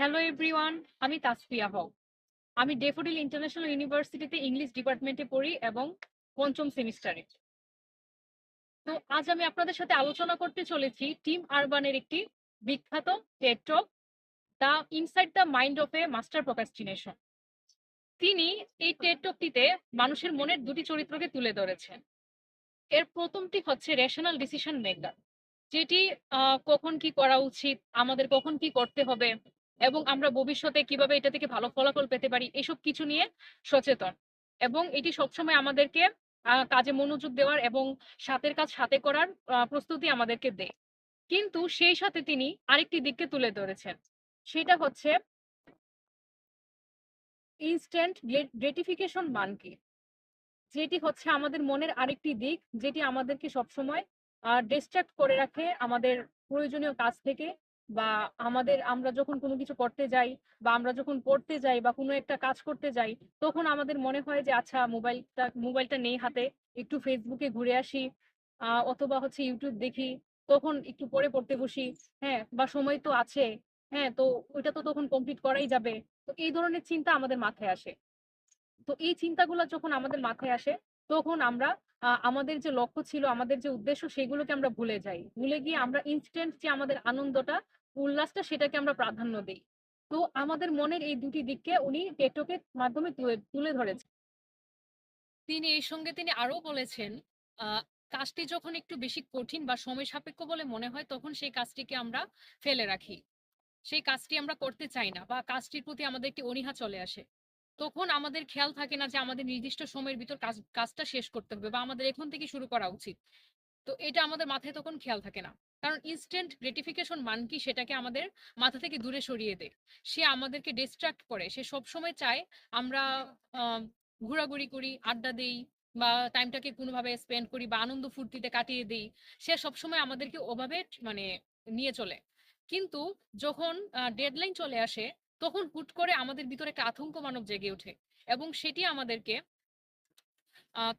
Hello everyone, আমি তাসফিয়া হক। আমি daffodil international ইউনিভার্সিটিতে ইংলিশ ডিপার্টমেন্টে পড়ি এবং পঞ্চম সেমিস্টারে। তো আজ আমি আপনাদের সাথে আলোচনা করতে চলেছি টিম আরবানের একটি বিখ্যাত Ted talk, the inside the mind of A master procrastination. তিনি এই টেড টকটিতে মানুষের মনের দুটি চরিত্রকে তুলে ধরেছেন। এর প্রথমটি হচ্ছে রেশনাল ডিসিশন মেকার, যেটি কখন কি করা উচিত, আমাদের কখন কি করতে হবে এবং আমরা ভবিষ্যতে কিভাবে এটা থেকে ভালো ফলাফল পেতে পারি এসব কিছু নিয়ে সচেতন। এবং এটি সবসময় আমাদেরকে কাজে মনোযোগ দেওয়ার এবং সাথের কাজ সাথে করার প্রস্তুতি আমাদেরকে দেয়। কিন্তু সেই সাথে তিনি আরেকটি দিককে তুলে ধরেছেন। সেটা হচ্ছে ইনস্ট্যান্ট গ্রেটিফিকেশন মান কি? যেটি হচ্ছে আমাদের মনের আরেকটি দিক, যেটি আমাদেরকে সবসময় ডিস্ট্রাক্ট করে রাখে আমাদের প্রয়োজনীয় কাজ থেকে, বা আমরা যখন কোনো কিছু করতে যাই বা আমরা যখন পড়তে যাই বা কোনো একটা কাজ করতে যাই, তখন আমাদের মনে হয় যে আচ্ছা মোবাইলটা নেই হাতে, একটু ফেসবুকে ঘুরে আসি, অথবা হচ্ছে ইউটিউব দেখি, তখন একটু পরে পড়তে বসি। হ্যাঁ, বা সময় তো আছে। হ্যাঁ, তো ওইটা তো তখন কমপ্লিট করাই যাবে। তো এই ধরনের চিন্তা আমাদের মাথায় আসে। তো এই চিন্তাগুলা যখন আমাদের মাথায় আসে, তখন আমরা আমাদের যে লক্ষ্য ছিল, আমাদের যে উদ্দেশ্য, সেগুলোকে আমরা ভুলে যাই। ভুলে গিয়ে আমরা ইনস্ট্যান্ট যে আমাদের আনন্দটা, উল্লাসটা, সেটাকে আমরা প্রাধান্য দেই। তো আমাদের মনের এই দুটি দিককে উনি টেকটকের মাধ্যমে তুলে ধরেছেন। তিনি আরো বলেছেন, আ কাজটি যখন একটু বেশি কঠিন বা সময় সাপেক্ষ বলে মনে হয়, তখন সেই কাজটিকে আমরা ফেলে রাখি। সেই কাজটি আমরা করতে চাই না বা কাজটির প্রতি আমাদের একটি অনীহা চলে আসে। তখন আমাদের খেয়াল থাকে না যে আমাদের নির্দিষ্ট সময়ের ভিতর কাজটা শেষ করতে হবে বা আমাদের এখন থেকে শুরু করা উচিত। তো এটা আমাদের মাথায় তখন খেয়াল থাকে না। কারণ ইনস্ট্যান্ট গ্রেটিফিকেশন মান কি সেটাকে আমাদের মাথা থেকে দূরে সরিয়ে দেয়। সে আমাদেরকে ডিস্ট্রাক্ট করে। সে সবসময় চায় আমরা আ ঘোরাঘুরি করি, আড্ডা দেই বা টাইমটাকে কোনোভাবে স্পেন্ড করি বা আনন্দ ফুর্তিতে কাটিয়ে দেই। সে সবসময় আমাদেরকে ওভাবে মানে নিয়ে চলে। কিন্তু যখন ডেডলাইন চলে আসে, তখন হুট করে আমাদের ভিতরে একটা আতঙ্ক মানব জেগে ওঠে এবং সেটি আমাদেরকে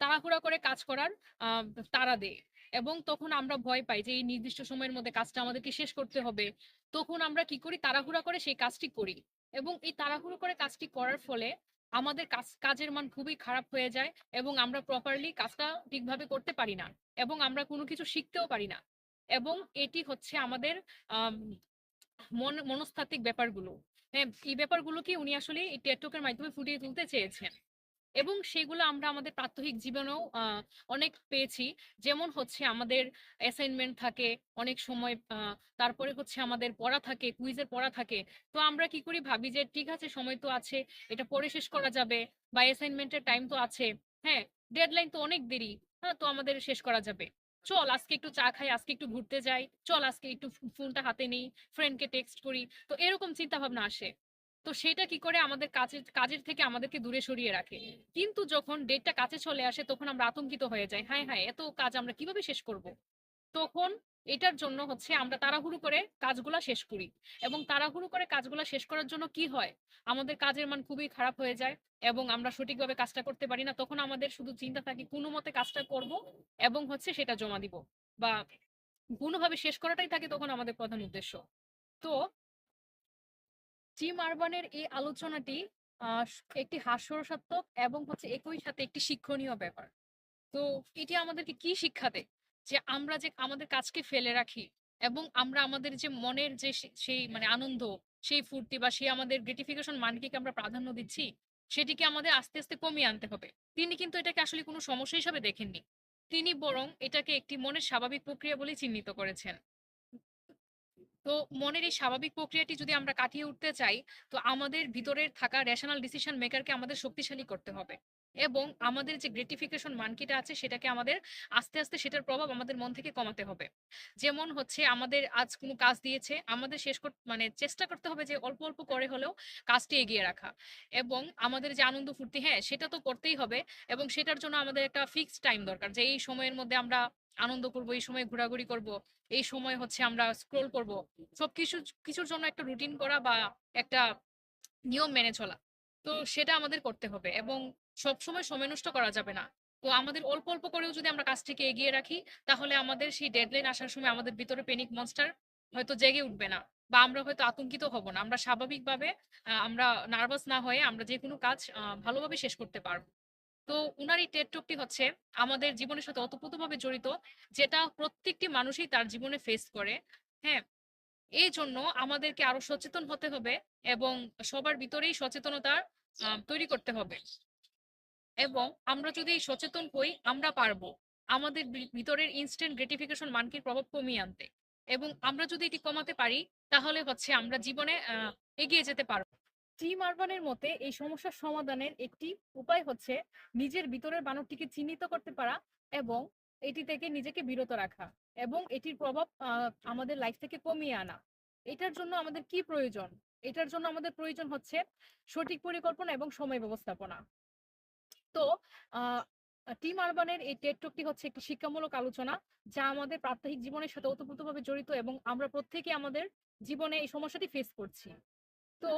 তাড়াহুড়া করে কাজ করার আ তাড়া দেয়। এবং তখন আমরা ভয় পাই যে এই নির্দিষ্ট সময়ের মধ্যে কাজটা আমাদেরকে শেষ করতে হবে। তখন আমরা কি করি? তাড়াহুড়া করে সেই কাজটি করি। এবং এই তাড়াহুড়ো করে কাজটি করার ফলে আমাদের কাজের মান খুবই খারাপ হয়ে যায় এবং আমরা প্রপারলি কাজটা ঠিকভাবে করতে পারি না। এবং আমরা কোনো কিছু শিখতেও পারি না। এবং এটি হচ্ছে আমাদের আম মনস্তাত্ত্বিক ব্যাপারগুলো। হ্যাঁ, এই ব্যাপারগুলোকে উনি আসলে এই টেড টক এর মাধ্যমে ফুটিয়ে তুলতে চেয়েছেন। এবং সেগুলো আমরা আমাদের প্রাত্যহিক জীবনেও অনেক পেয়েছি। যেমন হচ্ছে আমাদের অ্যাসাইনমেন্ট থাকে অনেক সময়, তারপরে হচ্ছে আমাদের পড়া থাকে, কুইজের পড়া থাকে। তো আমরা কি করি? ভাবি যে ঠিক আছে, সময় তো আছে, এটা পড়ে শেষ করা যাবে বা অ্যাসাইনমেন্টের টাইম তো আছে। হ্যাঁ, ডেডলাইন তো অনেক দেরি। হ্যাঁ, তো আমাদের শেষ করা যাবে। চল আজকে একটু চা খাই, আজকে একটু ঘুরতে যাই। চল আজকে একটু ফোনটা হাতে নেই, ফ্রেন্ডকে টেক্সট করি। তো এরকম চিন্তাভাবনা আসে। তো সেটা কি করে আমাদের কাজের থেকে আমাদেরকে দূরে সরিয়ে রাখে। কিন্তু যখন ডেটটা কাছে চলে আসে, তখন আমরা আতঙ্কিত হয়ে যাই। হায়, হায়! এত কাজ আমরা কিভাবে শেষ করব? তখন এটার জন্য হচ্ছে আমরা তাড়াহুড়ো করে কাজগুলা শেষ করি। এবং তাড়াহুড়ো করে কাজগুলা শেষ করার জন্য কি হয়? আমাদের কাজের মান খুবই খারাপ হয়ে যায় এবং আমরা সঠিকভাবে কাজটা করতে পারি না। তখন আমাদের শুধু চিন্তা থাকে কোনমতে কাজটা করব এবং হচ্ছে সেটা জমা দিব। বা কোনভাবে শেষ করাটাই থাকে তখন আমাদের প্রধান উদ্দেশ্য। তো জিম আরবানের এই আলোচনাটি একটি হাস্যরসাত্মক এবং হচ্ছে একই সাথে একটি শিক্ষণীয় ব্যাপার। তো এটি আমাদেরকে কি শিক্ষা দেয়? যে আমরা যে আমাদের কাজকে ফেলে রাখি এবং আমরা আমাদের যে মনের যে সেই মানে আনন্দ, সেই ফুর্তি বা সেই আমাদের গ্রেটিফিকেশন মানটিকে আমরা প্রাধান্য দিচ্ছি, সেটিকে আমাদের আস্তে, আস্তে কমিয়ে আনতে হবে। তিনি কিন্তু এটাকে আসলে কোনো সমস্যা হিসাবে দেখেননি। তিনি বরং এটাকে একটি মনের স্বাভাবিক প্রক্রিয়া বলেই চিহ্নিত করেছেন। তো মনের এই স্বাভাবিক প্রক্রিয়াটি যদি আমরা কাটিয়ে উঠতে চাই, তো আমাদের ভিতরের থাকা রেশনাল ডিসিশন মেকারকে আমাদের শক্তিশালী করতে হবে। এবং আমাদের যে গ্রেটিফিকেশন মানকিটা আছে সেটাকে আমাদের আস্তে, আস্তে সেটার প্রভাব আমাদের মন থেকে কমাতে হবে। যেমন হচ্ছে আমাদের আজ কোনো কাজ দিয়েছে, আমাদের শেষ মানে চেষ্টা করতে হবে যে অল্প, অল্প করে হলেও কাজটি এগিয়ে রাখা। এবং আমাদের যে আনন্দ ফুর্তি, হ্যাঁ, সেটা তো করতেই হবে এবং সেটার জন্য আমাদের একটা ফিক্সড টাইম দরকার যে এই সময়ের মধ্যে আমরা আনন্দ করব, এই সময়ে ঘোরাঘুরি করব, এই সময় হচ্ছে আমরা স্ক্রল করব। কিছুর জন্য একটা রুটিন করা বা একটা নিয়ম মেনে চলা। তো সেটা আমাদের করতে হবে এবং সবসময় সময় নষ্ট করা যাবে না। তো আমাদের অল্প, অল্প করেও যদি আমরা কাজটিকে এগিয়ে রাখি, তাহলে আমাদের সেই ডেডলাইন আসার সময় আমাদের ভিতরে প্যানিক মনস্টার হয়তো জেগে উঠবে না বা আমরা হয়তো আতঙ্কিত হব না। আমরা স্বাভাবিকভাবে আমরা নার্ভাস না হয়ে আমরা যেকোনো কাজ ভালোভাবে শেষ করতে পারব। তো উনার এই টেড টকটি হচ্ছে আমাদের জীবনের সাথে ওতপ্রোতভাবে জড়িত, যেটা প্রত্যেকটি মানুষই তার জীবনে ফেস করে। হ্যাঁ? এইজন্য আমাদেরকে আরো সচেতন হতে হবে এবং সবার ভিতরেই সচেতনতা তৈরি করতে হবে। এবং আমরা যদি সচেতন হই, আমরা পারবো আমাদের ভিতরের ইনস্ট্যান্ট গ্র্যাটিফিকেশন মানকির প্রভাব কমিয়ে আনতে। এবং আমরা যদি এটি কমাতে পারি, তাহলে হচ্ছে আমরা জীবনে এগিয়ে যেতে পারবো। টিম আরবানের মতে এই সমস্যার সমাধানের একটি উপায় হচ্ছে নিজের ভিতরের বানরটিকে চিহ্নিত করতে পারা এবং এটি থেকে নিজেকে বিরত রাখা এবং এটির প্রভাব আমাদের লাইফ থেকে কমিয়ে আনা। এটার জন্য আমাদের কি প্রয়োজন? এটার জন্য আমাদের প্রয়োজন হচ্ছে সঠিক পরিকল্পনা এবং সময় ব্যবস্থাপনা। তো আ টিম আরবানের এই টেড টকটি হচ্ছে একটি শিক্ষামূলক আলোচনা, যা আমাদের প্রাত্যহিক জীবনের সাথে ওতপ্রোতভাবে জড়িত এবং আমরা প্রত্যেকে আমাদের জীবনে এই সমস্যাটি ফেস করছি। তো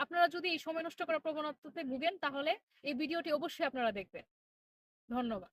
আপনারা যদি এই সময় নষ্ট করার প্রবণতাতে ভুগেন, তাহলে এই ভিডিওটি অবশ্যই আপনারা দেখবেন। ধন্যবাদ।